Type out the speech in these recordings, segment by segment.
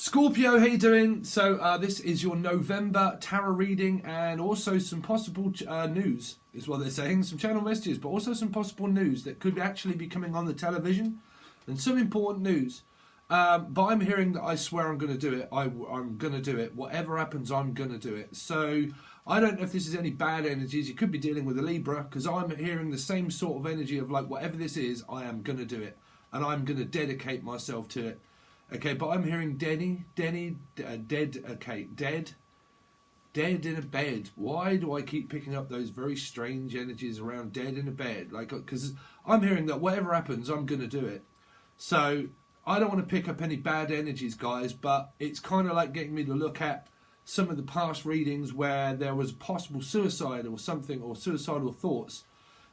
Scorpio, how you doing? So this is your November tarot reading, and also some possible news is what they're saying. Some channel messages, but also some possible news that could actually be coming on the television, and some important news. But I'm hearing that I swear I'm going to do it. I'm going to do it. Whatever happens, I'm going to do it. So I don't know if this is any bad energies. You could be dealing with a Libra, because I'm hearing the same sort of energy of like, whatever this is, I am going to do it. And I'm going to dedicate myself to it. Okay, but I'm hearing dead in a bed. Why do I keep picking up those very strange energies around dead in a bed? Like, because I'm hearing that whatever happens, I'm going to do it. So I don't want to pick up any bad energies, guys, but it's kind of like getting me to look at some of the past readings where there was possible suicide or something, or suicidal thoughts,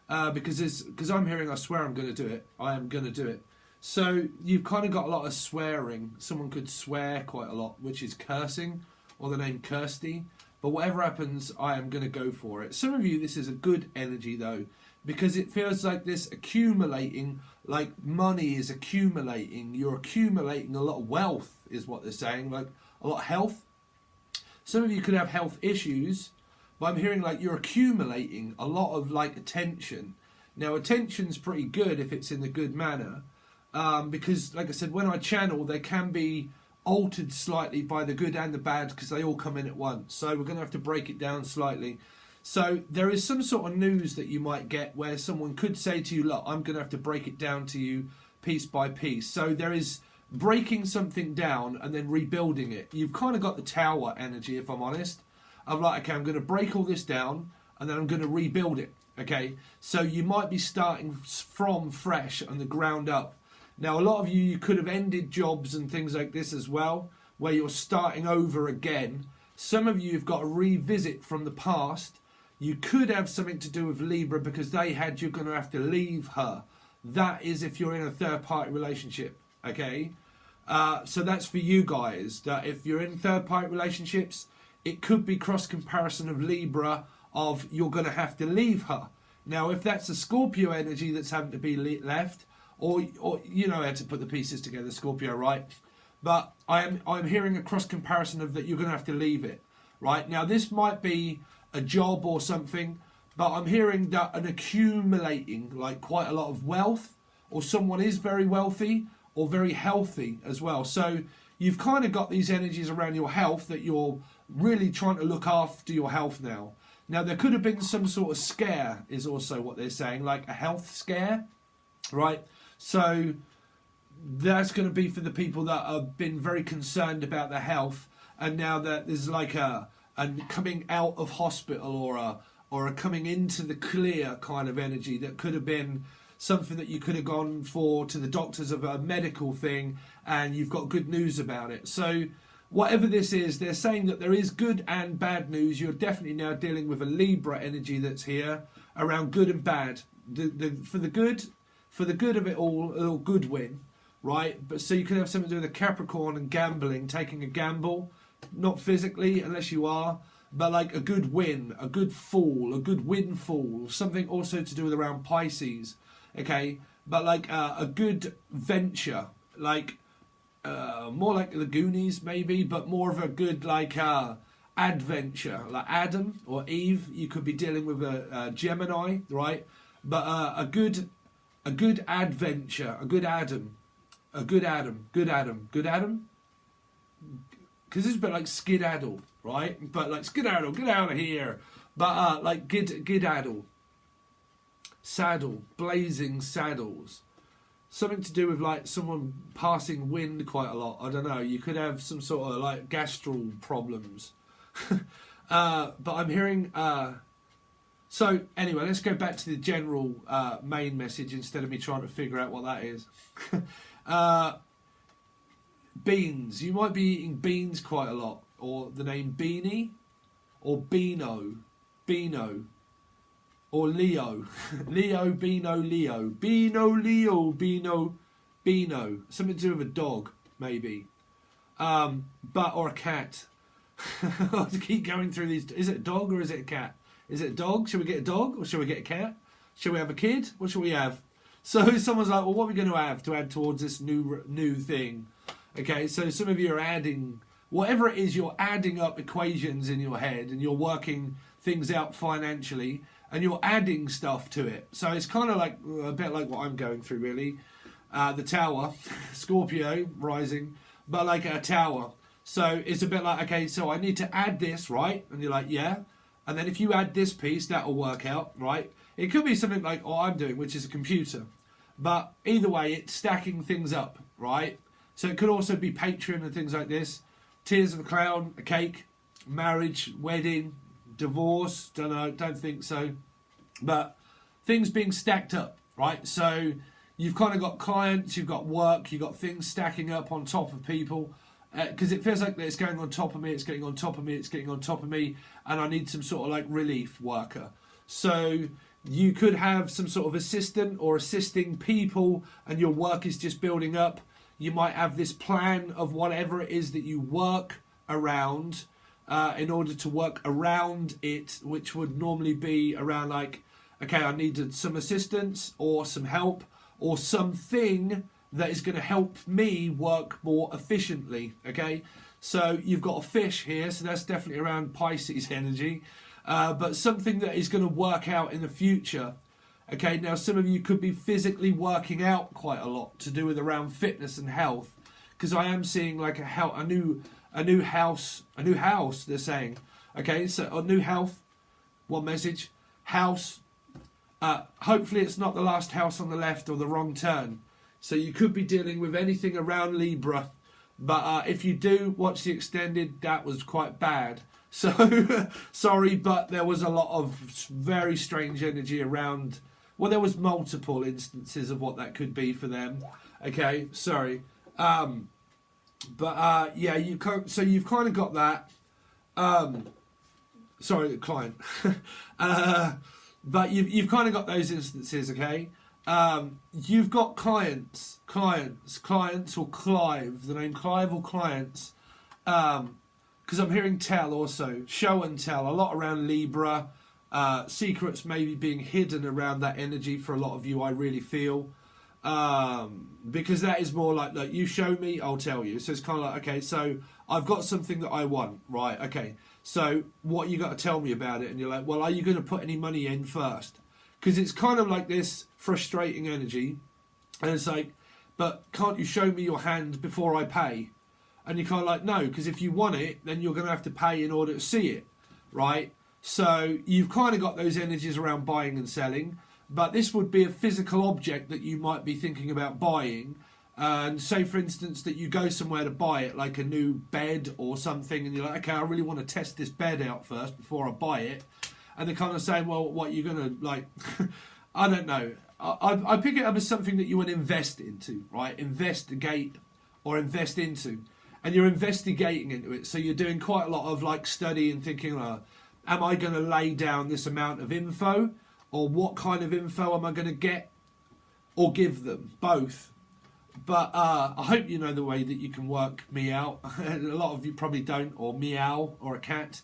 because I'm hearing I swear I'm going to do it. I am going to do it. So you've kind of got a lot of swearing. Someone could swear quite a lot, which is cursing, or the name Kirsty. But whatever happens, I am going to go for it. Some of you, this is a good energy though, because it feels like this accumulating, like money is accumulating. You're accumulating a lot of wealth, is what they're saying, like a lot of health. Some of you could have health issues, but I'm hearing like you're accumulating a lot of like attention. Now attention's pretty good if it's in the good manner. Because, like I said, when I channel, they can be altered slightly by the good and the bad, because they all come in at once. So we're going to have to break it down slightly. So there is some sort of news that you might get where someone could say to you, look, I'm going to have to break it down to you piece by piece. So there is breaking something down and then rebuilding it. You've kind of got the tower energy, if I'm honest, of like, okay, I'm going to break all this down and then I'm going to rebuild it. Okay, so you might be starting from fresh on the ground up. Now, a lot of you could have ended jobs and things like this as well, where you're starting over again. Some of you have got to revisit from the past. You could have something to do with Libra, because they had you're going to have to leave her. That is if you're in a third-party relationship, okay? So that's for you guys. That if you're in third-party relationships, it could be cross-comparison of Libra, of you're going to have to leave her. Now, if that's a Scorpio energy that's having to be left, or you know how to put the pieces together, Scorpio, right? But I'm hearing a cross comparison of that you're going to have to leave it, right? Now this might be a job or something, but I'm hearing that an accumulating like quite a lot of wealth, or someone is very wealthy or very healthy as well. So you've kind of got these energies around your health that you're really trying to look after your health now. Now there could have been some sort of scare, is also what they're saying, like a health scare, right? So that's going to be for the people that have been very concerned about their health, and now that there's like a coming out of hospital, or a coming into the clear kind of energy that could have been something that you could have gone for to the doctors of a medical thing, and you've got good news about it. So whatever this is, they're saying that there is good and bad news. You're definitely now dealing with a Libra energy that's here around good and bad. For the good of it all, a little good win, right? But so you could have something to do with a Capricorn and gambling, taking a gamble, not physically unless you are, but like a good win, a good fall, a good windfall, something also to do with around Pisces, okay? But like a good venture, like more like the Goonies maybe, but more of a good like adventure, like Adam or Eve. You could be dealing with a Gemini, right? But a good adventure, a good Adam. Because this is a bit like skedaddle, right? But like skedaddle, get out of here. But like gidaddle, saddle, blazing saddles. Something to do with like someone passing wind quite a lot. I don't know. You could have some sort of like gastral problems. But I'm hearing... So anyway, let's go back to the general main message instead of me trying to figure out what that is. Beans. You might be eating beans quite a lot, or the name Beanie, or Beano, or Leo, Leo, Beano, Leo, Beano. Something to do with a dog, maybe, or a cat. I have to keep going through these. Is it a dog or is it a cat? Is it a dog? Should we get a dog or should we get a cat? Should we have a kid? What should we have? So someone's like, well, what are we going to have to add towards this new thing? Okay, so some of you are adding, whatever it is, you're adding up equations in your head and you're working things out financially and you're adding stuff to it. So it's kind of like a bit like what I'm going through, really. The tower, Scorpio rising, but like a tower. So it's a bit like, okay, so I need to add this, right? And you're like, yeah. And then if you add this piece, that'll work out, right? It could be something like what I'm doing, which is a computer. But either way, it's stacking things up, right? So it could also be Patreon and things like this. Tears of a clown, a cake, marriage, wedding, divorce, don't know, don't think so. But things being stacked up, right? So you've kind of got clients, you've got work, you've got things stacking up on top of people. Because it feels like it's going on top of me, it's getting on top of me, it's getting on top of me, and I need some sort of like relief worker. So you could have some sort of assistant or assisting people, and your work is just building up. You might have this plan of whatever it is that you work around in order to work around it, which would normally be around like, okay, I needed some assistance or some help or something that is going to help me work more efficiently, okay? So you've got a fish here, so that's definitely around Pisces energy, but something that is going to work out in the future, okay? Now, some of you could be physically working out quite a lot to do with around fitness and health, because I am seeing like a new house, they're saying, okay? So a new health, one message, house, hopefully it's not the last house on the left or the wrong turn. So you could be dealing with anything around Libra. But if you do watch the extended, that was quite bad. So, sorry, but there was a lot of very strange energy around. Well, there was multiple instances of what that could be for them. Okay, sorry. Yeah, so you've kind of got that. Sorry, the client. But you've kind of got those instances, okay? You've got clients or Clive, the name Clive or clients, because I'm hearing tell also, show and tell, a lot around Libra, secrets maybe being hidden around that energy for a lot of you, I really feel, because that is more like you show me, I'll tell you. So it's kind of like, okay, so I've got something that I want, right, okay, so what you got to tell me about it? And you're like, well, are you going to put any money in first? Because it's kind of like this frustrating energy. And it's like, but can't you show me your hand before I pay? And you're kind of like, no, because if you want it, then you're going to have to pay in order to see it, right? So you've kind of got those energies around buying and selling. But this would be a physical object that you might be thinking about buying. And say, for instance, that you go somewhere to buy it, like a new bed or something. And you're like, okay, I really want to test this bed out first before I buy it. And they're kind of saying, well, what, you're going to, like, I don't know. I pick it up as something that you would invest into, right? Investigate or invest into. And you're investigating into it. So you're doing quite a lot of, like, study and thinking, am I going to lay down this amount of info? Or what kind of info am I going to get? Or give them? Both. But I hope you know the way that you can work me out. A lot of you probably don't, or meow, or a cat.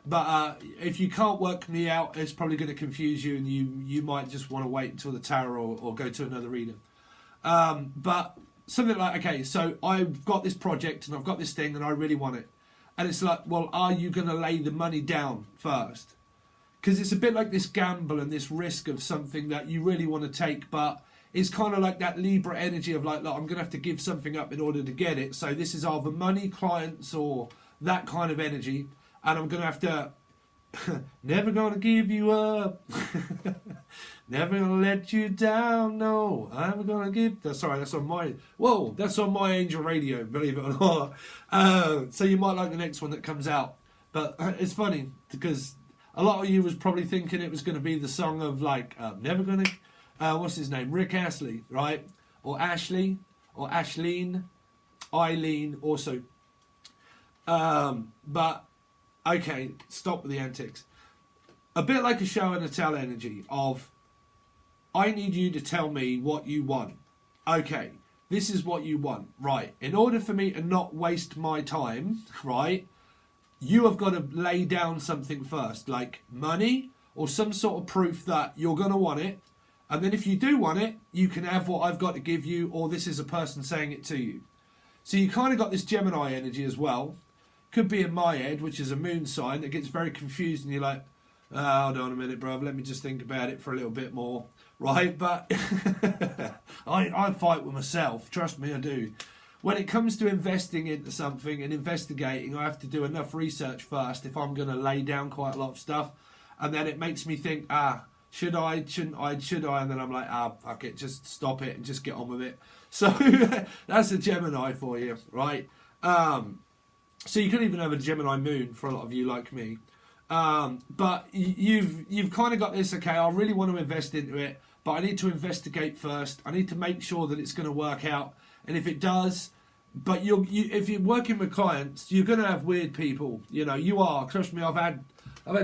But if you can't work me out, it's probably going to confuse you, and you might just want to wait until the tarot or go to another reader. But something like, okay, so I've got this project and I've got this thing and I really want it. And it's like, well, are you going to lay the money down first? Because it's a bit like this gamble and this risk of something that you really want to take, but it's kind of like that Libra energy of like, look, I'm going to have to give something up in order to get it. So this is either money, clients, or that kind of energy. And I'm going to have to, never going to give you up, never going to let you down, no, I'm never going to give, that's on my Angel Radio, believe it or not. So you might like the next one that comes out. But it's funny, because a lot of you was probably thinking it was going to be the song of like, never going to, what's his name, Rick Astley, right? Or Ashley, or Ashleen, Eileen also. But, okay, stop with the antics. A bit like a show and a tell energy of, I need you to tell me what you want. Okay, this is what you want. Right, in order for me to not waste my time, right, you have got to lay down something first, like money or some sort of proof that you're going to want it. And then if you do want it, you can have what I've got to give you, or this is a person saying it to you. So you kind of got this Gemini energy as well. Could be in my head, which is a moon sign that gets very confused, and you're like, oh, hold on a minute, bruv, let me just think about it for a little bit more, right? But I fight with myself, trust me, I do. When it comes to investing into something and investigating, I have to do enough research first if I'm going to lay down quite a lot of stuff, and then it makes me think, should I, shouldn't I, should I? And then I'm like, fuck it, just stop it and just get on with it. So that's a Gemini for you, right? So you could even have a Gemini moon for a lot of you like me. But you've kind of got this, okay, I really want to invest into it, but I need to investigate first. I need to make sure that it's going to work out. And if it does, but if you're working with clients, you're going to have weird people. You know, you are. Trust me, I've had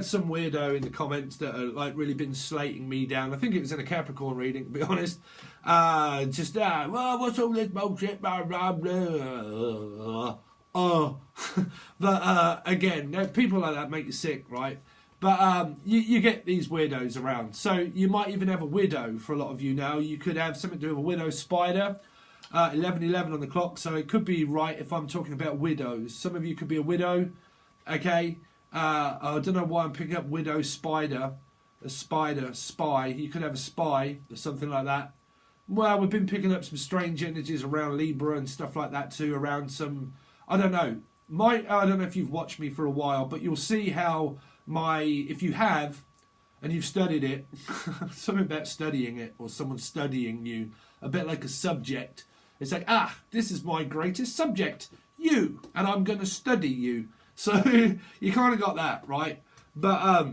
some weirdo in the comments that are like really been slating me down. I think it was in a Capricorn reading, to be honest. Well, what's all this bullshit? Blah, blah, blah. But again, people like that make you sick, right? But you get these weirdos around. So you might even have a widow for a lot of you now. You could have something to do with a widow spider. 11:11 on the clock, so it could be right if I'm talking about widows. Some of you could be a widow, okay? I don't know why I'm picking up widow spider, a spider, spy. You could have a spy or something like that. Well, we've been picking up some strange energies around Libra and stuff like that too, around some, I don't know. I don't know if you've watched me for a while, but you'll see how if you have, and you've studied it, something about studying it, or someone studying you, a bit like a subject. It's like, this is my greatest subject, you, and I'm going to study you. So you kind of got that, right? But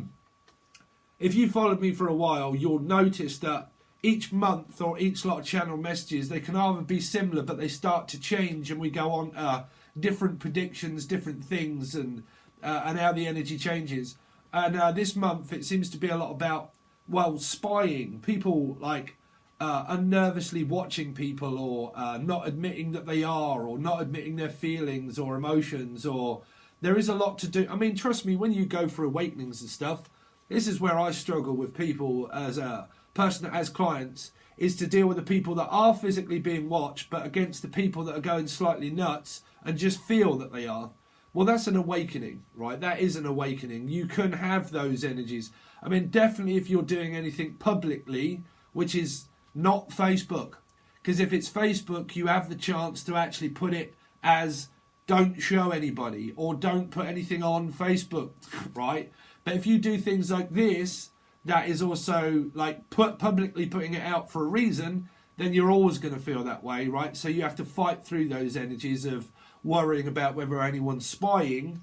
if you followed me for a while, you'll notice that each month or each lot of channel messages, they can either be similar, but they start to change, and we go on different predictions, different things, and how the energy changes. And this month, it seems to be a lot about, well, spying. People like unnervously watching people, or not admitting that they are, or not admitting their feelings or emotions, or there is a lot to do. I mean, trust me, when you go for awakenings and stuff, this is where I struggle with people as a person that has clients, is to deal with the people that are physically being watched, but against the people that are going slightly nuts and just feel that they are. Well, that's an awakening, right? That is an awakening. You can have those energies. I mean, definitely if you're doing anything publicly, which is not Facebook, because if it's Facebook, you have the chance to actually put it as don't show anybody, or don't put anything on Facebook, right? But if you do things like this, that is also like publicly putting it out for a reason, then you're always going to feel that way, right? So you have to fight through those energies of worrying about whether anyone's spying.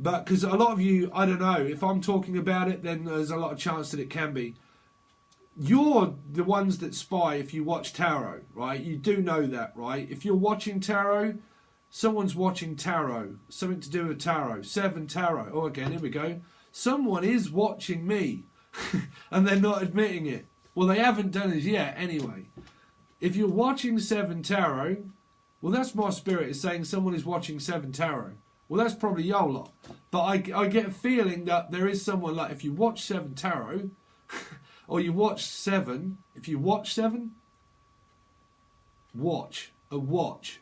But because a lot of you, I don't know, if I'm talking about it, then there's a lot of chance that it can be. You're the ones that spy if you watch tarot, right? You do know that, right? If you're watching tarot, someone's watching tarot. Something to do with tarot. 7 tarot. Oh, again, here we go. Someone is watching me. And they're not admitting it. Well, they haven't done it yet anyway. If you're watching 7 tarot, well, that's my spirit is saying someone is watching 7 tarot. Well, that's probably your lot. But I get a feeling that there is someone, like, if you watch 7 tarot, or you watch 7, if you watch 7, watch, a watch.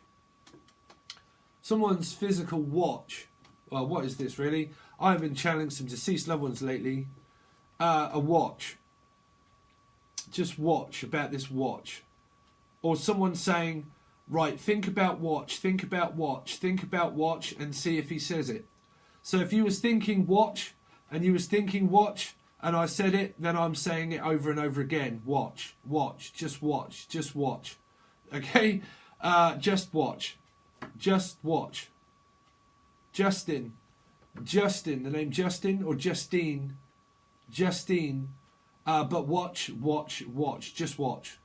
Someone's physical watch. Well, what is this really? I've been channeling some deceased loved ones lately. A watch. Just watch about this watch. Or someone saying, right, think about watch, think about watch, think about watch, and see if he says it. So if you was thinking watch, and you was thinking watch, and I said it, then I'm saying it over and over again. Watch, watch, just watch, just watch. Okay? Just watch. Just watch. Justin, the name Justin or Justine? Justine. But watch, watch, watch, just watch.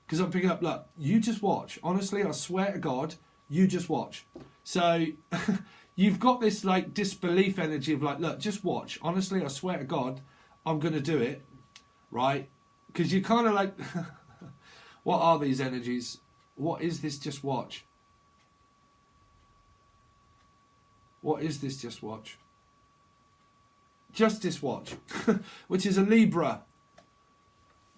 Because I'm picking up, look, you just watch. Honestly, I swear to God, you just watch. So you've got this like disbelief energy of like, look, just watch. Honestly, I swear to God, I'm going to do it. Right? Because you're kind of like, what are these energies? What is this just watch? What is this just watch? Justice watch, which is a Libra.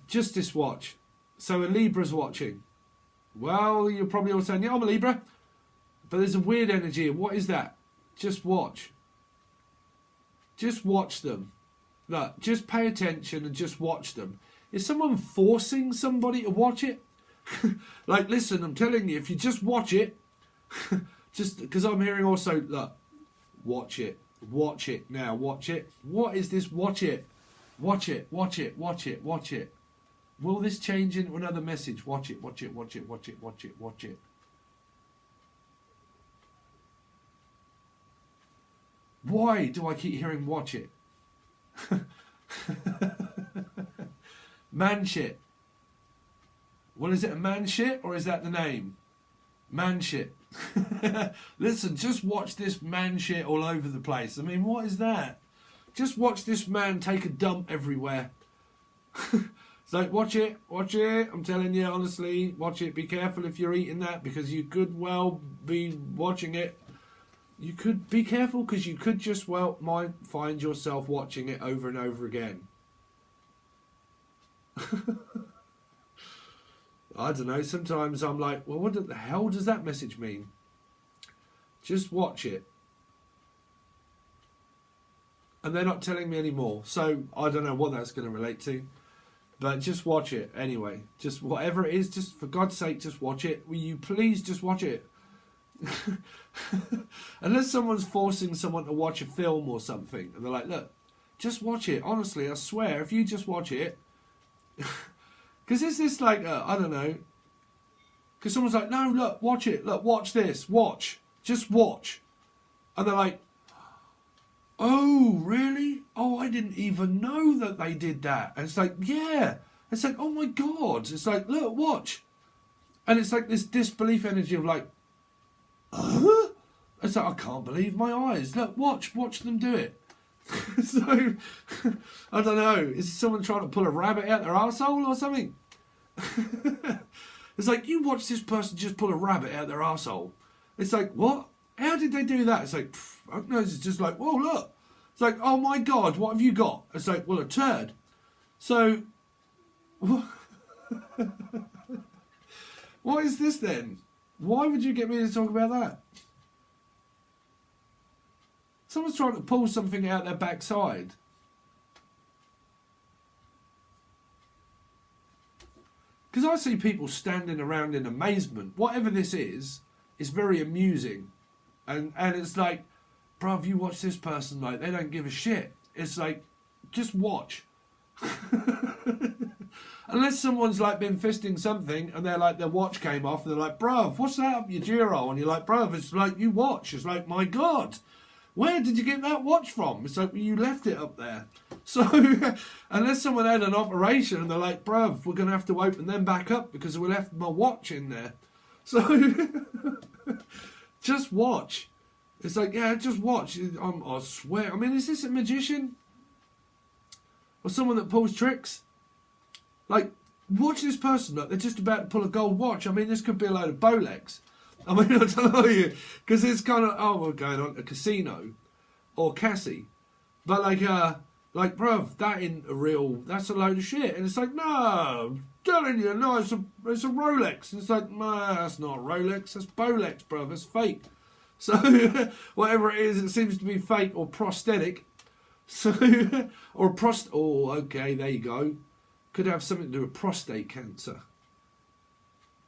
Justice watch. So a Libra's watching. Well, you're probably all saying, yeah, I'm a Libra. But there's a weird energy. What is that? Just watch. Just watch them. Look, just pay attention and just watch them. Is someone forcing somebody to watch it? Like, listen, I'm telling you, if you just watch it, just because I'm hearing also, look, watch it. Watch it now. Watch it. What is this? Watch it. Watch it. Watch it. Watch it. Watch it. Will this change into another message? Watch it. Watch it. Watch it. Watch it. Watch it. Watch it. Why do I keep hearing watch it? Man shit. Well, is it a man shit or is that the name? Man shit. Listen, just watch this man shit all over the place. I mean, what is that? Just watch this man take a dump everywhere. It's like, watch it, watch it. I'm telling you, honestly, watch it. Be careful if you're eating that because you could well be watching it. You could be careful because you could just well might find yourself watching it over and over again. I don't know, sometimes I'm like, well, what the hell does that message mean? Just watch it. And they're not telling me anymore. So I don't know what that's going to relate to. But just watch it anyway. Just whatever it is, just for God's sake, just watch it. Will you please just watch it? Unless someone's forcing someone to watch a film or something. And they're like, look, just watch it. Honestly, I swear, if you just watch it. Because is this like, I don't know. Because someone's like, no, look, watch it. Look, watch this. Watch. Just watch. And they're like, oh, really? Oh, I didn't even know that they did that. And it's like, yeah. It's like, oh my God. It's like, look, watch. And it's like this disbelief energy of like, it's like, I can't believe my eyes. Look, watch them do it. So, I don't know. Is someone trying to pull a rabbit out their arsehole or something? It's like, you watch this person just pull a rabbit out their arsehole. It's like, what? How did they do that? It's like, I don't know. It's just like, whoa, look. It's like, oh my God, what have you got? It's like, well, a turd. So, what is this then? Why would you get me to talk about that? Someone's trying to pull something out their backside. Because I see people standing around in amazement. Whatever this is very amusing. And it's like, bruv, you watch this person, like, they don't give a shit. It's like, just watch. Unless someone's like been fisting something and they're like, their watch came off and they're like, bruv, what's that up your gyro? And you're like, bruv, it's like, you watch. It's like, my God, where did you get that watch from? It's like, you left it up there. So unless someone had an operation and they're like, bruv, we're going to have to open them back up because we left my watch in there. So just watch. It's like, yeah, just watch. I swear. I mean, is this a magician? Or someone that pulls tricks? Like, watch this person. Look, they're just about to pull a gold watch. I mean, this could be a load of Rolex. I mean, I don't know you. Because it's kind of, oh, we're going on a casino. Or Cassie. But like, bruv, that ain't a real, that's a load of shit. And it's like, no, I'm telling you, no, it's a Rolex. And it's like, nah, that's not Rolex. That's Bolex, bruv. It's fake. So, whatever it is, it seems to be fake or prosthetic. So, or oh, okay, there you go. Could have something to do with prostate cancer.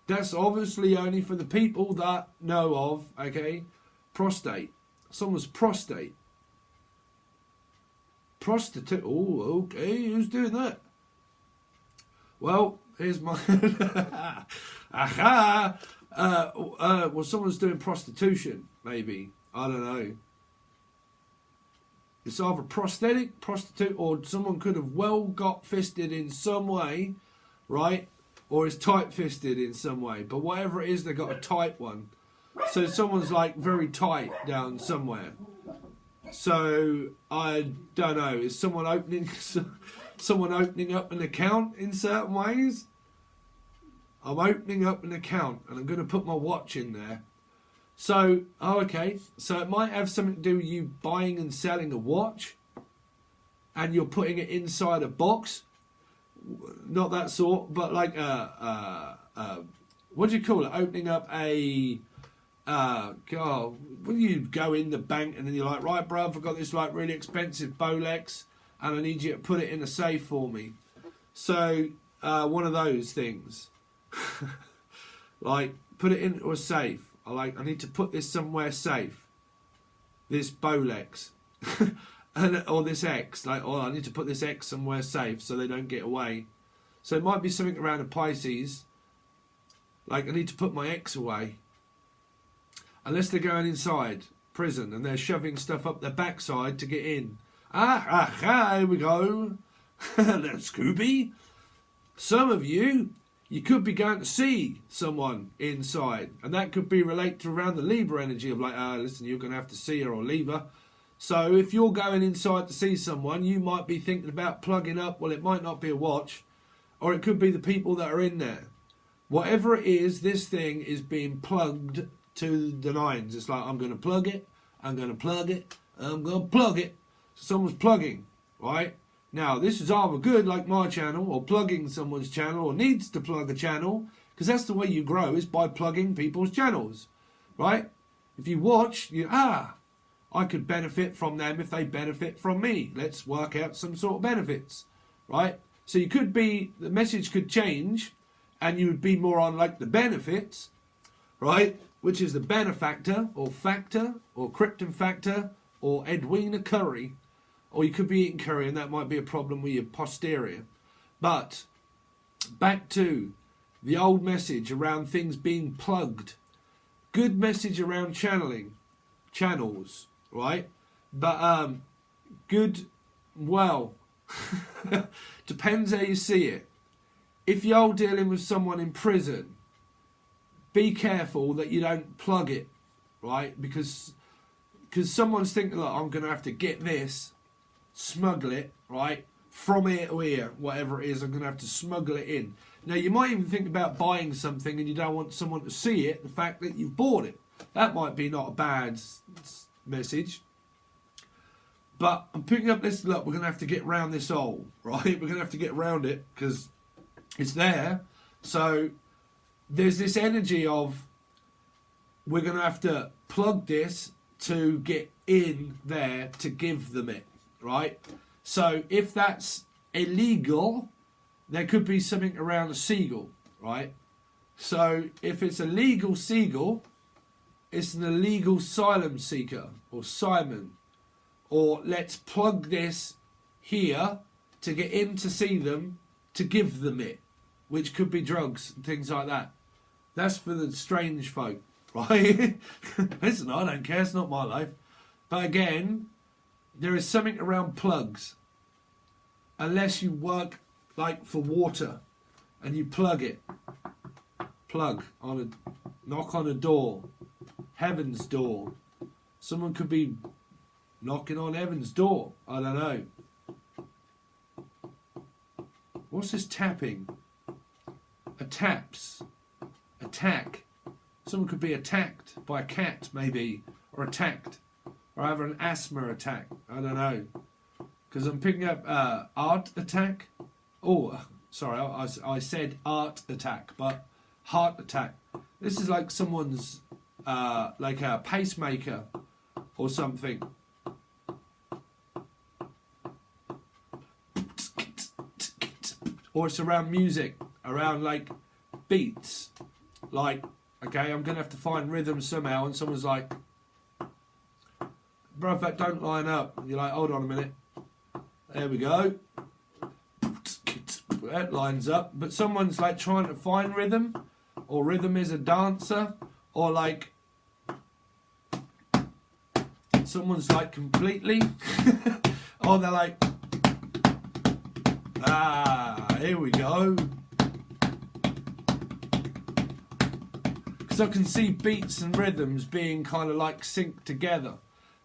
That's obviously only for the people that know of, okay? Prostate. Someone's prostate. Prostitute. Oh, okay, who's doing that? Well, here's my... Aha! Well, someone's doing prostitution, maybe. I don't know. It's either prosthetic, prostitute, or someone could have well got fisted in some way, right? Or is tight-fisted in some way. But whatever it is, they got a tight one. So someone's like very tight down somewhere. So I don't know. Is someone opening up an account in certain ways? I'm opening up an account and I'm going to put my watch in there. So, oh, okay. So it might have something to do with you buying and selling a watch, and you're putting it inside a box. Not that sort, but like what do you call it? Opening up a God, when you go in the bank and then you're like, right, bruv, I've got this like really expensive Rolex and I need you to put it in a safe for me. So one of those things, like put it into a safe. I need to put this somewhere safe. This Rolex, or this X, like, oh, I need to put this X somewhere safe so they don't get away. So it might be something around a Pisces, like I need to put my X away. Unless they're going inside prison and they're shoving stuff up their backside to get in. Here we go. That's Scooby. Some of you could be going to see someone inside. And that could be related to around the Libra energy of like, listen, you're going to have to see her or leave her. So if you're going inside to see someone, you might be thinking about plugging up. Well, it might not be a watch. Or it could be the people that are in there. Whatever it is, this thing is being plugged to the nines. It's like, I'm going to plug it, I'm going to plug it, I'm going to plug it. So someone's plugging, right? Now, this is either good, like my channel, or plugging someone's channel, or needs to plug a channel, because that's the way you grow, is by plugging people's channels, right? If you watch, I could benefit from them if they benefit from me. Let's work out some sort of benefits, right? So you could be, the message could change, and you would be more on like the benefits, right? Which is the benefactor, or factor, or krypton factor, or Edwina Curry. Or you could be eating curry, and that might be a problem with your posterior. But back to the old message around things being plugged. Good message around channels, right? But good, well, depends how you see it. If you're dealing with someone in prison, be careful that you don't plug it, right? Because someone's thinking, look, I'm going to have to get this, smuggle it, right? From here to here, whatever it is, I'm going to have to smuggle it in. Now, you might even think about buying something and you don't want someone to see it, the fact that you've bought it. That might be not a bad message. But I'm picking up this, look, we're going to have to get round this hole, right? We're going to have to get around it because it's there. So there's this energy of we're going to have to plug this to get in there to give them it, right? So if that's illegal, there could be something around a seagull, right? So if it's a legal seagull, it's an illegal asylum seeker or Simon. Or let's plug this here to get in to see them to give them it, which could be drugs and things like that. That's for the strange folk, right? Listen, I don't care, it's not my life. But again, there is something around plugs. Unless you work like for water and you plug it. Plug on a knock on a door. Heaven's door. Someone could be knocking on heaven's door. I don't know. What's this tapping? A taps. Attack. Someone could be attacked by a cat, maybe. Or attacked. Or have an asthma attack. I don't know. Because I'm picking up art attack. Oh, sorry, I said art attack, but heart attack. This is like someone's, like a pacemaker or something. Or it's around music, around like beats. Like, okay, I'm going to have to find rhythm somehow, and someone's like, bruv, that don't line up. And you're like, hold on a minute. There we go. That lines up. But someone's like trying to find rhythm, or rhythm is a dancer, or like someone's like completely, or they're like, here we go. Because I can see beats and rhythms being kind of like synced together.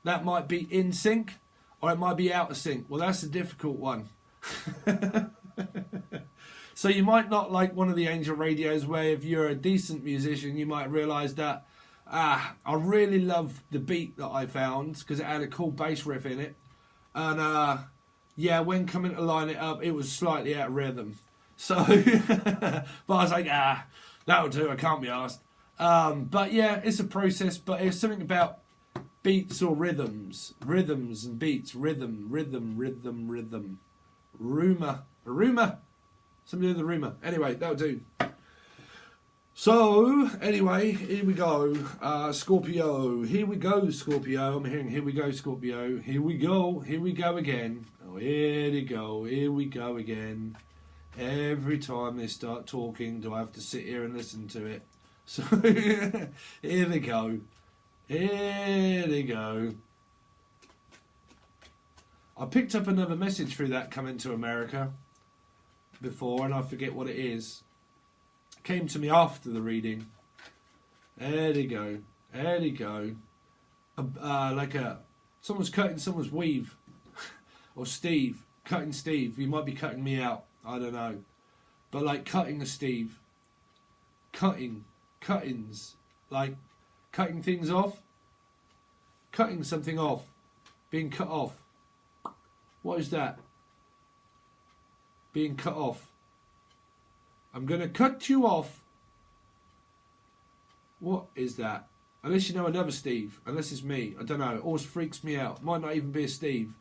That might be in sync, or it might be out of sync. Well, that's a difficult one. So you might not like one of the angel radios where if you're a decent musician, you might realise that, I really love the beat that I found because it had a cool bass riff in it. And, yeah, when coming to line it up, it was slightly out of rhythm. So, but I was like, that'll do, I can't be asked. But yeah, it's a process. But it's something about beats or rhythms and beats, rhythm. Rumor. Something with the rumor. Anyway, that'll do. So, anyway, here we go. Scorpio. Here we go, Scorpio. I'm hearing, here we go, Scorpio. Here we go again. Oh, here we go again. Every time they start talking, do I have to sit here and listen to it? So, here they go. Here they go. I picked up another message through that coming to America before, and I forget what it is. Came to me after the reading. There they go. There they go. Someone's cutting someone's weave. Or Steve. Cutting Steve. You might be cutting me out. I don't know. But like cutting a Steve. Cuttings. Like cutting things off. Cutting something off. Being cut off. What is that? Being cut off. I'm going to cut you off. What is that? Unless you know another Steve. Unless it's me. I don't know. It always freaks me out. Might not even be a Steve.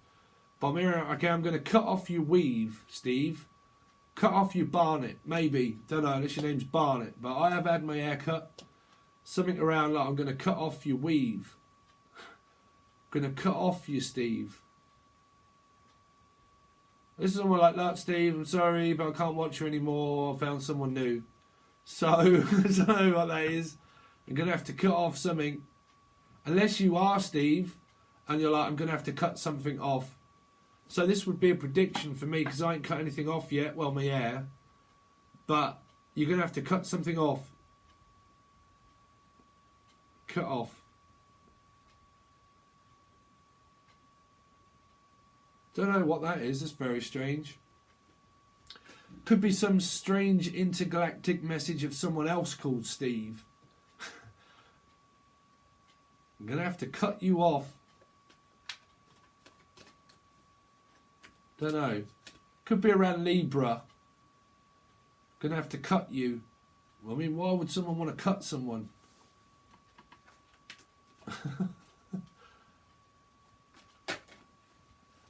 But I'm here. Okay, I'm going to cut off your weave, Steve. Cut off your Barnet. Maybe. Don't know. Unless your name's Barnet. But I have had my hair cut. Something around like I'm going to cut off your weave. I'm going to cut off you, Steve. This is someone like that, Steve. I'm sorry, but I can't watch you anymore. I found someone new. So, I don't know what that is. I'm going to have to cut off something. Unless you are Steve, and you're like, I'm going to have to cut something off. So this would be a prediction for me, because I ain't cut anything off yet. Well, my hair. But you're going to have to cut something off. Cut off. Don't know what that is. It's very strange. Could be some strange intergalactic message of someone else called Steve. I'm going to have to cut you off. Don't know. Could be around Libra. Going to have to cut you. I mean, why would someone want to cut someone?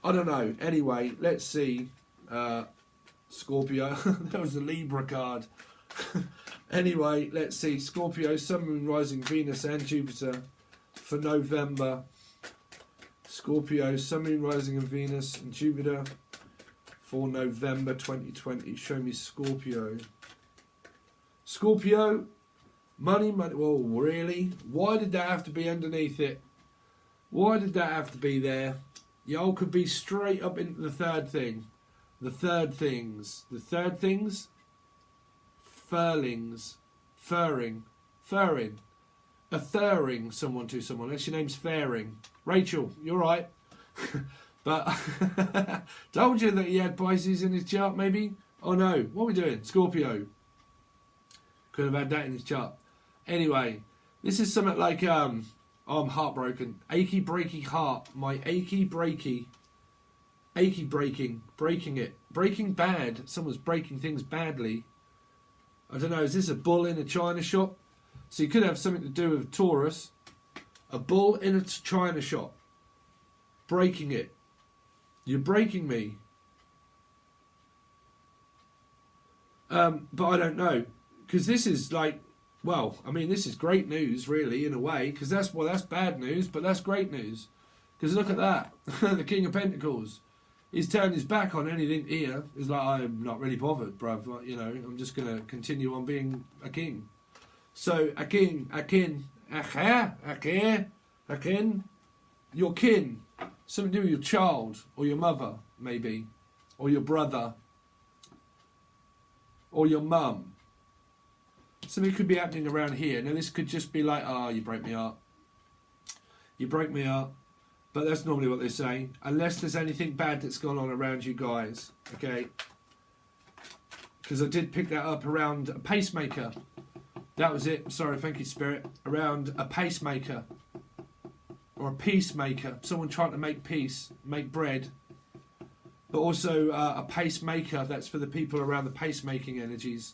I don't know. Anyway, let's see. Scorpio. That was the Libra card. Anyway, let's see. Scorpio, Sun, Moon, Rising, Venus and Jupiter for November. Scorpio, Sun, Moon, Rising and Venus and Jupiter for November 2020. Show me Scorpio. Scorpio, money. Well, really? Why did that have to be underneath it? Why did that have to be there? Y'all could be straight up into the third thing. The third things. The third things? Furlings. Furring. A thirring someone to someone. Unless your name's Fairing. Rachel, you're right. But told you that he had Pisces in his chart, maybe? Oh no. What are we doing? Scorpio. Could have had that in his chart. Anyway, this is something like I'm heartbroken. Achy breaky heart. My achy breaking. Breaking it. Breaking bad. Someone's breaking things badly. I don't know. Is this a bull in a china shop? So you could have something to do with Taurus. A bull in a china shop. Breaking it. You're breaking me. But I don't know. Because this is like... Well, I mean, this is great news, really, in a way, because that's bad news, but that's great news. Because look at that, the King of Pentacles. He's turned his back on anything here. He's like, I'm not really bothered, bruv. You know, I'm just going to continue on being a king. So, a kin, your kin, something to do with your child, or your mother, maybe, or your brother, or your mum. Something could be happening around here. Now, this could just be like, you break me up. You break me up. But that's normally what they say. Unless there's anything bad that's gone on around you guys. Okay? Because I did pick that up around a pacemaker. That was it. Sorry, thank you, Spirit. Around a pacemaker. Or a peacemaker. Someone trying to make peace. Make bread. But also a pacemaker. That's for the people around the pacemaking energies.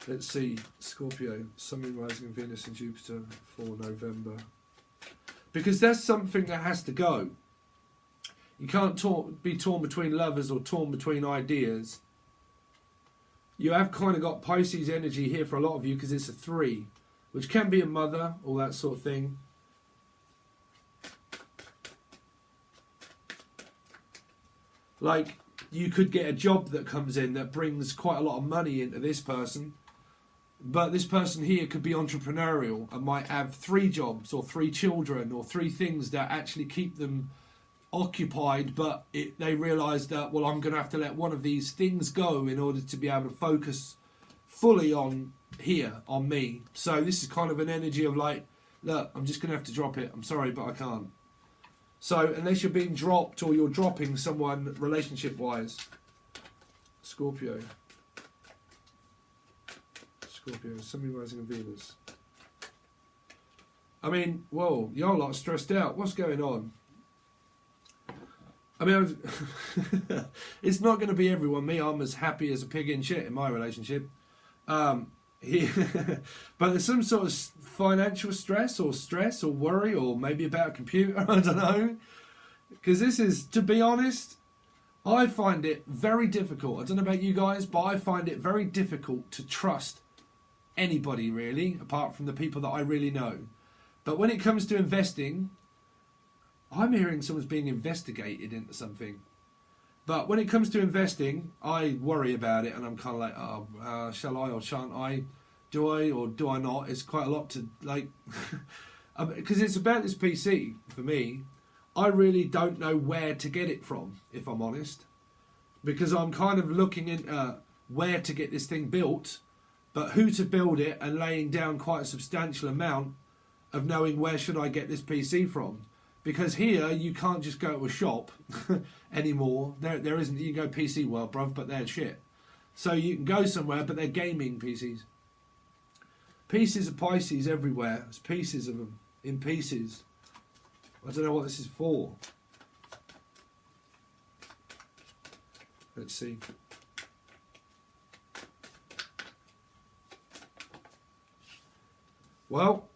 Let's see, Scorpio, Sun, Moon, Rising, Venus and Jupiter for November. Because that's something that has to go. You can't be torn between lovers or torn between ideas. You have kind of got Pisces energy here for a lot of you because it's a 3, which can be a mother, all that sort of thing. Like, you could get a job that comes in that brings quite a lot of money into this person. But this person here could be entrepreneurial and might have 3 jobs or 3 children or 3 things that actually keep them occupied, but they realise that, well, I'm going to have to let one of these things go in order to be able to focus fully on here, on me. So this is kind of an energy of like, look, I'm just going to have to drop it. I'm sorry, but I can't. So unless you're being dropped or you're dropping someone relationship-wise. Scorpio. Scorpio, Sun, Rising and Venus. I mean, whoa, y'all lot stressed out. What's going on? I mean, it's not going to be everyone. Me, I'm as happy as a pig in shit in my relationship. But there's some sort of financial stress or worry or maybe about a computer. I don't know. Because this is, to be honest, I find it very difficult. I don't know about you guys, but I find it very difficult to trust anybody really, apart from the people that I really know. But when it comes to investing, I'm hearing someone's being investigated into something. But when it comes to investing, I worry about it and I'm kind of like, oh, shall I or shan't I? Do I or do I not? It's quite a lot to, like, because it's about this PC for me. I really don't know where to get it from, if I'm honest. Because I'm kind of looking into where to get this thing built, but who to build it and laying down quite a substantial amount of knowing where should I get this PC from. Because here, you can't just go to a shop anymore. There isn't, you can go PC World, bruv, but they're shit. So you can go somewhere, but they're gaming PCs. Pieces of Pisces everywhere. There's pieces of them, in pieces. I don't know what this is for. Let's see. Well,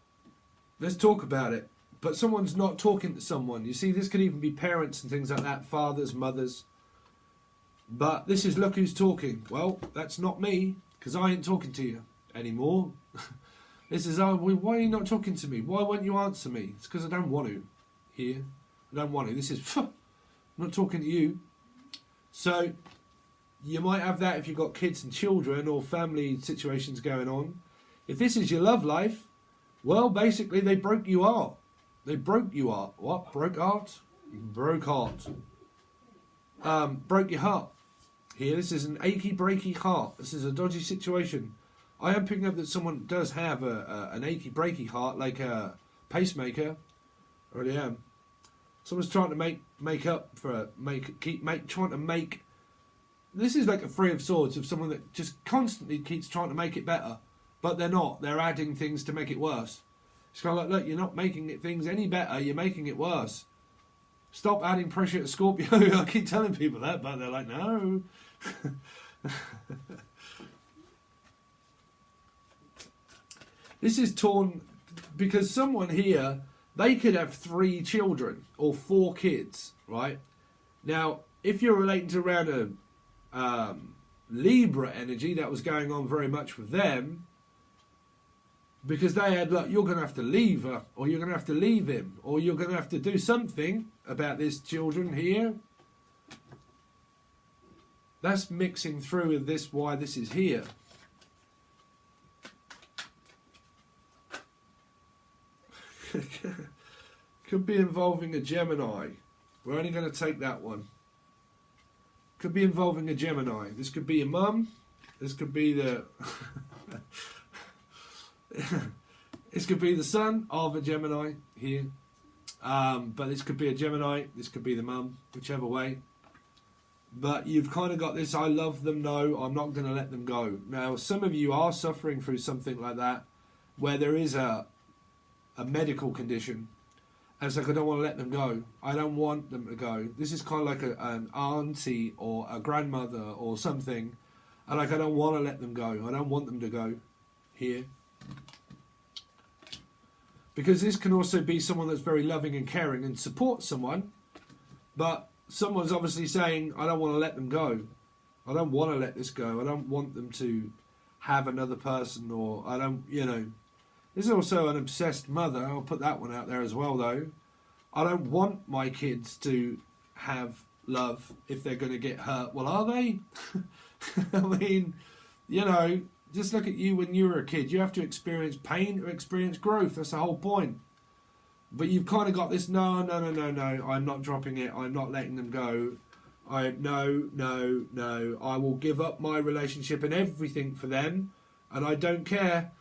let's talk about it. But someone's not talking to someone. You see, this could even be parents and things like that, fathers, mothers. But this is look who's talking. Well, that's not me, because I ain't talking to you anymore. This is, oh, well, why are you not talking to me? Why won't you answer me? It's because I don't want to here. I don't want to. This is, I'm not talking to you. So you might have that if you've got kids and children or family situations going on. If this is your love life, well, basically they broke you out. They broke you heart. What? Broke heart? Broke heart. Broke your heart. Here, this is an achy, breaky heart. This is a dodgy situation. I am picking up that someone does have an achy, breaky heart, like a pacemaker. I really am. Someone's trying to make up for trying to make. This is like a 3 of Swords of someone that just constantly keeps trying to make it better, but they're not. They're adding things to make it worse. It's kind of like, look, you're not making things any better, you're making it worse. Stop adding pressure to Scorpio. I keep telling people that, but they're like, no. This is torn because someone here, they could have 3 children or 4 kids, right? Now, if you're relating to around a Libra energy, that was going on very much with them. Because they had, look, you're going to have to leave her, or you're going to have to leave him, or you're going to have to do something about this children here. That's mixing through with this, why this is here. Could be involving a Gemini. We're only going to take that one. Could be involving a Gemini. This could be your mum. This could be the... This could be the son of a Gemini here, but this could be a Gemini, this could be the mum, whichever way. But you've kind of got this, I love them, no, I'm not going to let them go. Now, some of you are suffering through something like that, where there is a medical condition, and it's like, I don't want to let them go. I don't want them to go. This is kind of like an auntie or a grandmother or something. And like, I don't want to let them go. I don't want them to go here. Because this can also be someone that's very loving and caring and supports someone, but someone's obviously saying, I don't want to let them go. I don't want to let this go. I don't want them to have another person, or I don't, you know. There's also an obsessed mother. I'll put that one out there as well, though. I don't want my kids to have love if they're going to get hurt. Well, are they? I mean, you know, just look at you when you were a kid. You have to experience pain or experience growth. That's the whole point. But you've kind of got this, no, I'm not dropping it. I'm not letting them go. No. I will give up my relationship and everything for them, and I don't care.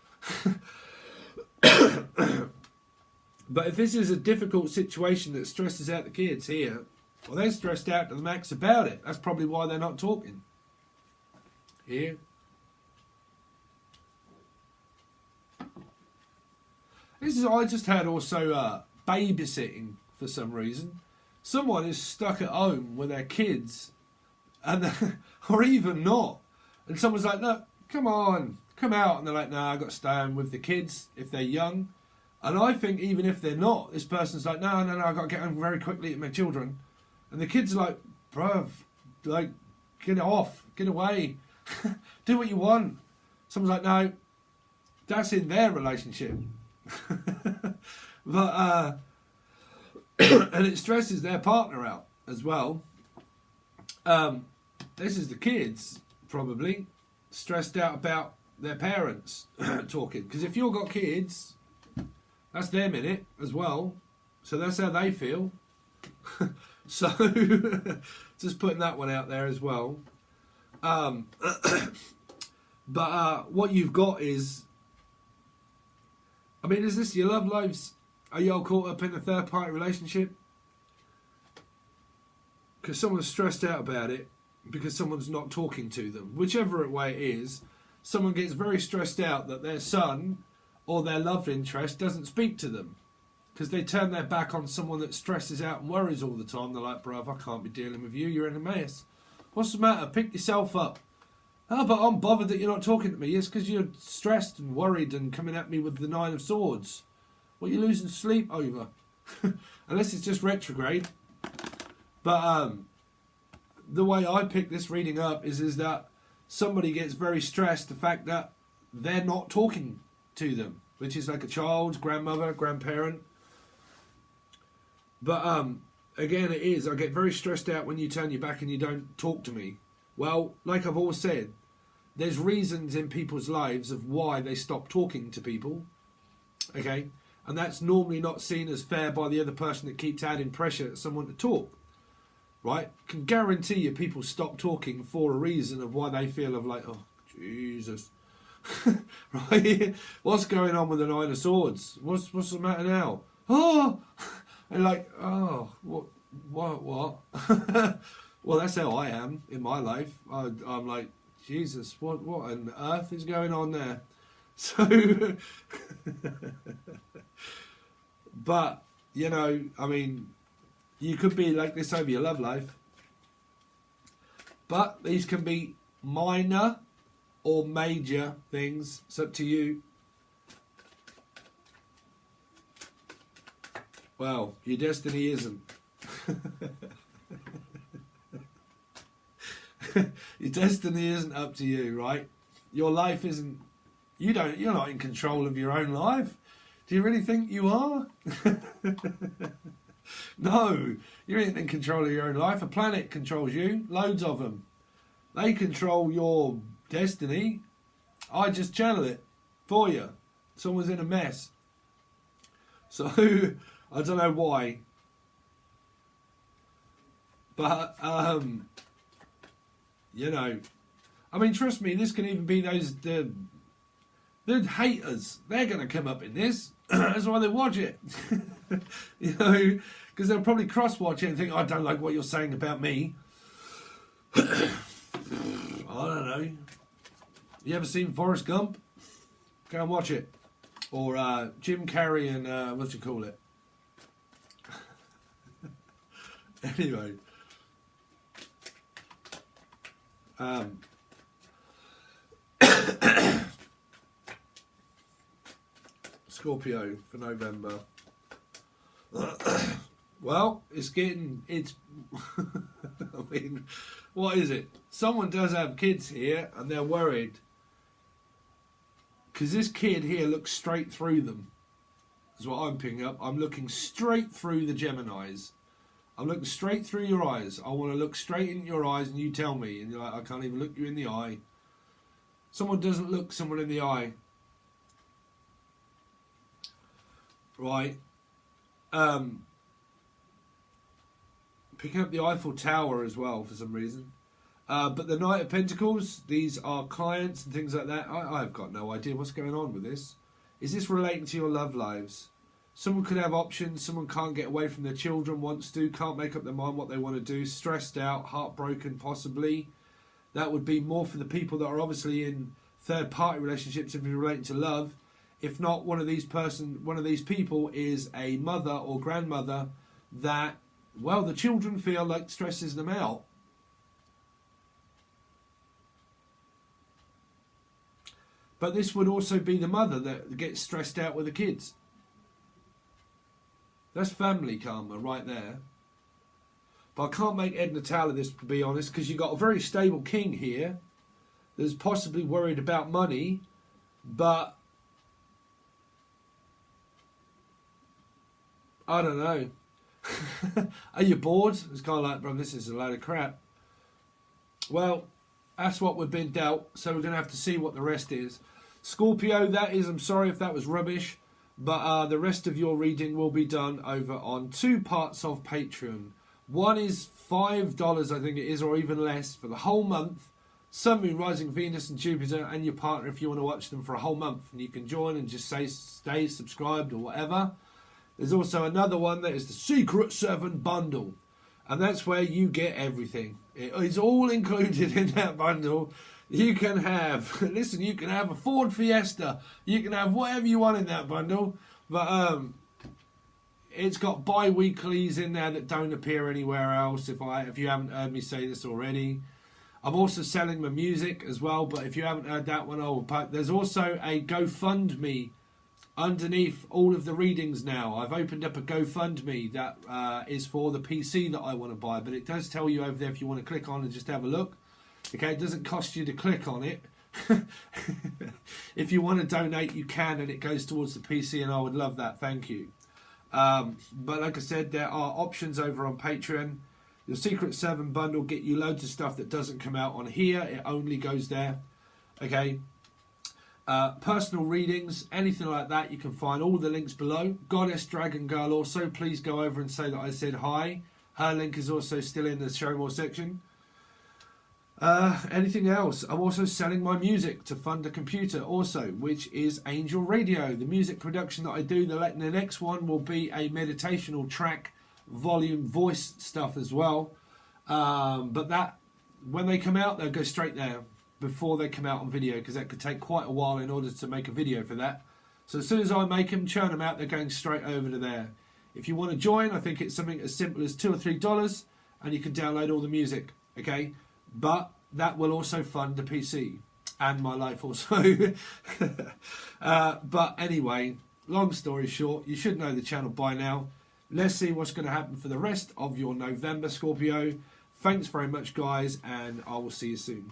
But if this is a difficult situation that stresses out the kids here, well, they're stressed out to the max about it. That's probably why they're not talking. Here. I just had also babysitting for some reason. Someone is stuck at home with their kids, and or even not. And someone's like, no, come on, come out. And they're like, no, I've got to stay home with the kids if they're young. And I think even if they're not, this person's like, no, I've got to get home very quickly to my children. And the kids are like, bruv, like, get off, get away, do what you want. Someone's like, no, that's in their relationship. But, and it stresses their partner out as well. This is the kids, probably, stressed out about their parents talking. Because if you've got kids, that's them in it as well. So that's how they feel. So, just putting that one out there as well. But what you've got is, I mean, is this your love lives? Are y'all caught up in a third-party relationship? Because someone's stressed out about it because someone's not talking to them. Whichever way it is, someone gets very stressed out that their son or their love interest doesn't speak to them. Because they turn their back on someone that stresses out and worries all the time. They're like, bruv, I can't be dealing with you. You're in a mess. What's the matter? Pick yourself up. Oh, but I'm bothered that you're not talking to me. Yes, because you're stressed and worried and coming at me with the 9 of Swords. What are you losing sleep over? Unless it's just retrograde. But the way I pick this reading up is that somebody gets very stressed the fact that they're not talking to them, which is like a child, grandmother, grandparent. But again, it is. I get very stressed out when you turn your back and you don't talk to me. Well, like I've always said, there's reasons in people's lives of why they stop talking to people. Okay? And that's normally not seen as fair by the other person that keeps adding pressure at someone to talk. Right? Can guarantee you people stop talking for a reason of why they feel of like, oh, Jesus. Right? What's going on with the 9 of Swords? What's the matter now? Oh! And like, oh, what? Well, that's how I am in my life. I'm like, Jesus, what on earth is going on there? So, but, you know, I mean, you could be like this over your love life. But these can be minor or major things. It's up to you. Well, your destiny isn't. Your destiny isn't up to you, right? Your life isn't. You're not in control of your own life. Do you really think you are? No, you ain't in control of your own life. A planet controls you. Loads of them. They control your destiny. I just channel it for you. Someone's in a mess. So, I don't know why. But, you know, I mean, trust me, this can even be the haters. They're going to come up in this. That's why they watch it. You know, because they'll probably cross-watch it and think, I don't like what you're saying about me. I don't know. You ever seen Forrest Gump? Go and watch it. Or Jim Carrey and, what do you call it? Anyway. Scorpio for November. Well, it's I mean, what is it? Someone does have kids here and they're worried. Because this kid here looks straight through them. Is what I'm picking up. I'm looking straight through the Geminis. I'm looking straight through your eyes. I want to look straight into your eyes and you tell me. And you're like, I can't even look you in the eye. Someone doesn't look someone in the eye. Right. Picking up the Eiffel Tower as well for some reason. But the Knight of Pentacles, these are clients and things like that. I've got no idea what's going on with this. Is this relating to your love lives? Someone could have options. Someone can't get away from their children, wants to, can't make up their mind what they want to do. Stressed out, heartbroken possibly. That would be more for the people that are obviously in third-party relationships if you're relating to love. If not, one of these people is a mother or grandmother that, well, the children feel like stresses them out. But this would also be the mother that gets stressed out with the kids. That's family karma right there. But I can't make head nor tail of this, to be honest, because you've got a very stable king here that's possibly worried about money, but I don't know. Are you bored? It's kind of like, bro, this is a load of crap. Well, that's what we've been dealt, so we're going to have to see what the rest is. Scorpio, that is, I'm sorry if that was rubbish, but the rest of your reading will be done over on 2 parts of Patreon. One is $5, I think it is, or even less, for the whole month. Sun, Moon, Rising, Venus and Jupiter and your partner if you want to watch them for a whole month. And you can join and just say stay subscribed or whatever. There's also another one that is the Secret 7 bundle. And that's where you get everything. It is all included in that bundle. You can have, listen, you can have a Ford Fiesta. You can have whatever you want in that bundle. But it's got bi-weeklies in there that don't appear anywhere else, if you haven't heard me say this already. I'm also selling my music as well, but if you haven't heard that one, there's also a GoFundMe underneath all of the readings now. I've opened up a GoFundMe that is for the PC that I want to buy, but it does tell you over there if you want to click on and just have a look. Okay, it doesn't cost you to click on it. If you want to donate, you can, and it goes towards the PC, and I would love that. Thank you. But like I said, there are options over on Patreon. Your Secret 7 bundle get you loads of stuff that doesn't come out on here. It only goes there. Okay. Personal readings, anything like that, you can find all the links below. Goddess Dragon Girl also, please go over and say that I said hi. Her link is also still in the show more section. Anything else? I'm also selling my music to fund a computer also, which is Angel Radio. The music production that I do, the next one will be a meditational track, volume, voice stuff as well. But that, when they come out, they'll go straight there before they come out on video, because that could take quite a while in order to make a video for that. So as soon as I make them, churn them out, they're going straight over to there. If you want to join, I think it's something as simple as $2 or $3, and you can download all the music. Okay. But that will also fund the PC and my life also. But anyway, long story short, you should know the channel by now. Let's see what's going to happen for the rest of your November, Scorpio. Thanks very much, guys, and I will see you soon.